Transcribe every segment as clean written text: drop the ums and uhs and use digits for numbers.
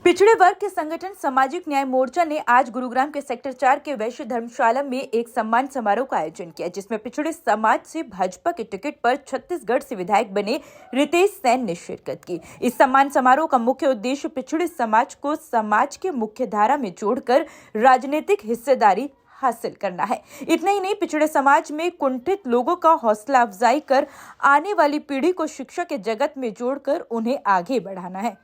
पिछड़े वर्ग के संगठन सामाजिक न्याय मोर्चा ने आज गुरुग्राम के सेक्टर 4 के वैश्य धर्मशाला में एक सम्मान समारोह का आयोजन किया, जिसमें पिछड़े समाज से भाजपा के टिकट पर छत्तीसगढ़ से विधायक बने रितेश सेन ने शिरकत की। इस सम्मान समारोह का मुख्य उद्देश्य पिछड़े समाज को समाज के मुख्य धारा में जोड़कर राजनीतिक हिस्सेदारी हासिल करना है। इतना ही नहीं, पिछड़े समाज में कुंठित लोगों का हौसला अफजाई कर आने वाली पीढ़ी को शिक्षा के जगत में जोड़कर उन्हें आगे बढ़ाना है।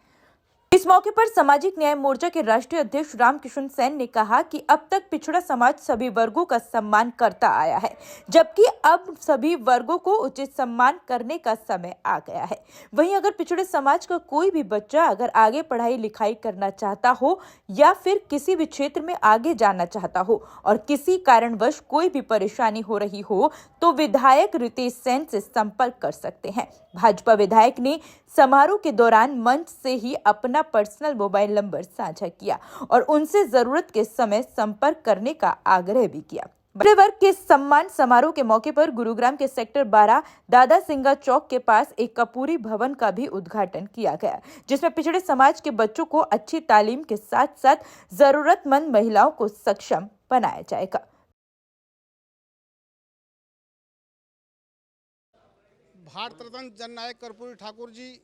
इस मौके पर सामाजिक न्याय मोर्चा के राष्ट्रीय अध्यक्ष रामकिशन सेन ने कहा कि अब तक पिछड़ा समाज सभी वर्गों का सम्मान करता आया है, जबकि अब सभी वर्गों को उचित सम्मान करने का समय आ गया है। वहीं अगर पिछड़े समाज का कोई भी बच्चा अगर आगे पढ़ाई लिखाई करना चाहता हो या फिर किसी भी क्षेत्र में आगे जाना चाहता हो और किसी कारणवश कोई भी परेशानी हो रही हो तो विधायक रितेश सेन से संपर्क कर सकते हैं। भाजपा विधायक ने समारोह के दौरान मंच से ही अपना पर्सनल मोबाइल नंबर साझा किया और उनसे जरूरत के समय संपर्क करने का आग्रह भी किया। पिछड़े वर्ग के सम्मान समारोह के मौके पर गुरुग्राम के सेक्टर 12 दादा सिंगा चौक के पास एक कपूरी भवन का भी उद्घाटन किया गया, जिसमें पिछड़े समाज के बच्चों को अच्छी तालीम के साथ साथ जरूरतमंद महिलाओं को सक्षम बनाया जाएगा। भारत रत्न जननायक कर्पूरी ठाकुर जी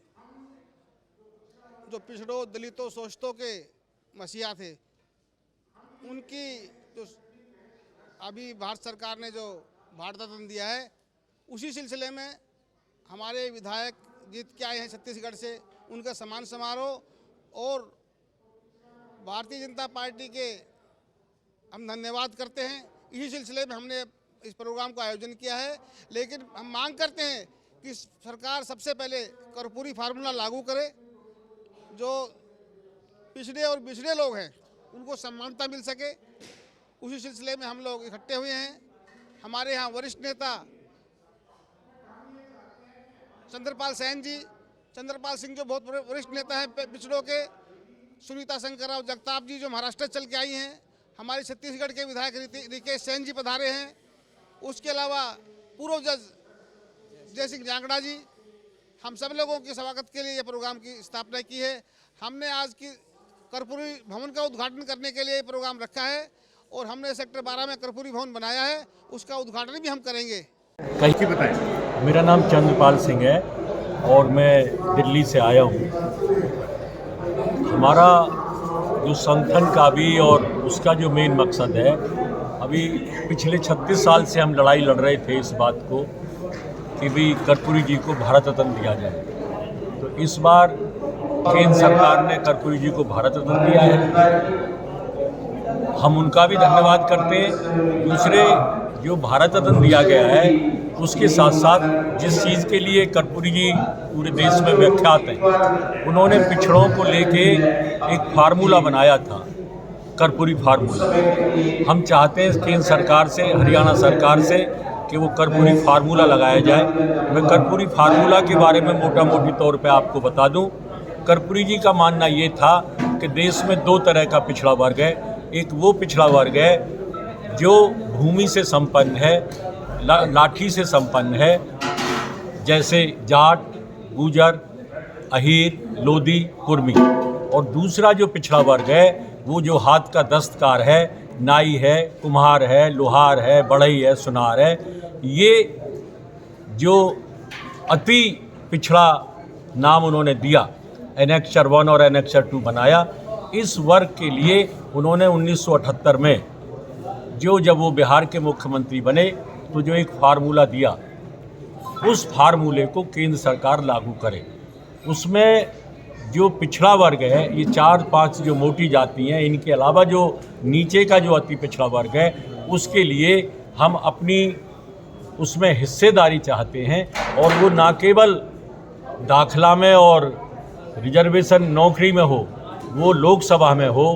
जो पिछड़ों, दलितों, शोषितों के मसीहा थे, उनकी जो अभी भारत सरकार ने जो भारत रत्न दिया है, उसी सिलसिले में हमारे विधायक जीत के आए हैं छत्तीसगढ़ से, उनका सम्मान समारोह और भारतीय जनता पार्टी के हम धन्यवाद करते हैं। इसी सिलसिले में हमने इस प्रोग्राम का आयोजन किया है। लेकिन हम मांग करते हैं कि सरकार सबसे पहले कर्पूरी फार्मूला लागू करे, जो पिछड़े और बिछड़े लोग हैं उनको समानता मिल सके। उसी सिलसिले में हम लोग इकट्ठे हुए हैं। हमारे यहाँ वरिष्ठ नेता चंद्रपाल सिंह जो बहुत वरिष्ठ नेता हैं पिछड़ों के, सुनीता शंकरराव जगताप जी जो महाराष्ट्र चल के आई हैं, हमारे छत्तीसगढ़ के विधायक रितेश सेन जी पधारे हैं। उसके अलावा पूर्व जज जय सिंह जांगड़ा जी, हम सब लोगों के स्वागत के लिए ये प्रोग्राम की स्थापना की है। हमने आज की कर्पूरी भवन का उद्घाटन करने के लिए ये प्रोग्राम रखा है और हमने सेक्टर 12 में कर्पूरी भवन बनाया है, उसका उद्घाटन भी हम करेंगे। कैसे बताएं? मेरा नाम चंद्रपाल सिंह है और मैं दिल्ली से आया हूँ। हमारा जो संगठन का भी और उसका जो मेन मकसद है, अभी पिछले 36 साल से हम लड़ाई लड़ रहे थे इस बात को कि भी कर्पूरी जी को भारत रत्न दिया जाए। तो इस बार केंद्र सरकार ने कर्पूरी जी को भारत रत्न दिया है, हम उनका भी धन्यवाद करते हैं। दूसरे जो भारत रत्न दिया गया है उसके साथ साथ जिस चीज़ के लिए कर्पूरी जी पूरे देश में विख्यात हैं, उन्होंने पिछड़ों को लेके एक फार्मूला बनाया था, कर्पूरी फार्मूला। हम चाहते हैं केंद्र सरकार से, हरियाणा सरकार से कि वो कर्पूरी फार्मूला लगाया जाए। मैं कर्पूरी फार्मूला के बारे में मोटा मोटी तौर पे आपको बता दूं। कर्पूरी जी का मानना ये था कि देश में दो तरह का पिछड़ा वर्ग है। एक वो पिछड़ा वर्ग है जो भूमि से संपन्न है, लाठी से संपन्न है, जैसे जाट, गुजर, अहीर, लोधी, कुर्मी। और दूसरा जो पिछड़ा वर्ग है वो जो हाथ का दस्तकार है, नाई है, कुम्हार है, लोहार है, बढ़ई है, सुनार है। ये जो अति पिछड़ा नाम उन्होंने दिया, एनेक्चर 1 और एनेक्चर 2 बनाया। इस वर्ग के लिए उन्होंने 1978 में जब वो बिहार के मुख्यमंत्री बने तो जो एक फार्मूला दिया, उस फार्मूले को केंद्र सरकार लागू करे। उसमें जो पिछड़ा वर्ग है, ये 4-5 जो मोटी जाति हैं, इनके अलावा जो नीचे का जो अति पिछड़ा वर्ग है, उसके लिए हम अपनी उसमें हिस्सेदारी चाहते हैं। और वो ना केवल दाखला में और रिजर्वेशन नौकरी में हो, वो लोकसभा में हो,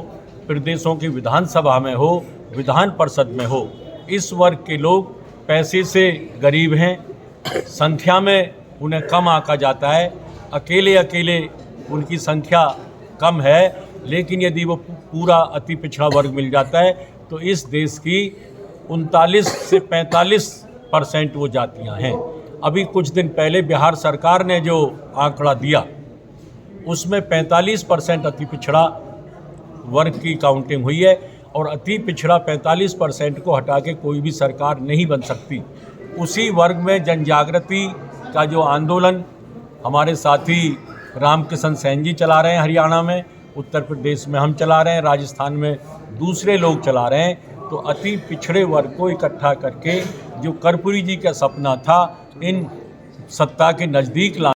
प्रदेशों की विधानसभा में हो, विधान परिषद में हो। इस वर्ग के लोग पैसे से गरीब हैं, संख्या में उन्हें कम आंका जाता है, अकेले उनकी संख्या कम है, लेकिन यदि वो पूरा अति पिछड़ा वर्ग मिल जाता है तो इस देश की 39 से 45% वो जातियां हैं। अभी कुछ दिन पहले बिहार सरकार ने जो आंकड़ा दिया उसमें 45% अति पिछड़ा वर्ग की काउंटिंग हुई है और अति पिछड़ा 45% को हटा के कोई भी सरकार नहीं बन सकती। उसी वर्ग में जन जागृति का जो आंदोलन हमारे साथी रामकिशन सेन जी चला रहे हैं, हरियाणा में, उत्तर प्रदेश में हम चला रहे हैं, राजस्थान में दूसरे लोग चला रहे हैं। तो अति पिछड़े वर्ग को इकट्ठा करके जो कर्पूरी जी का सपना था इन सत्ता के नज़दीक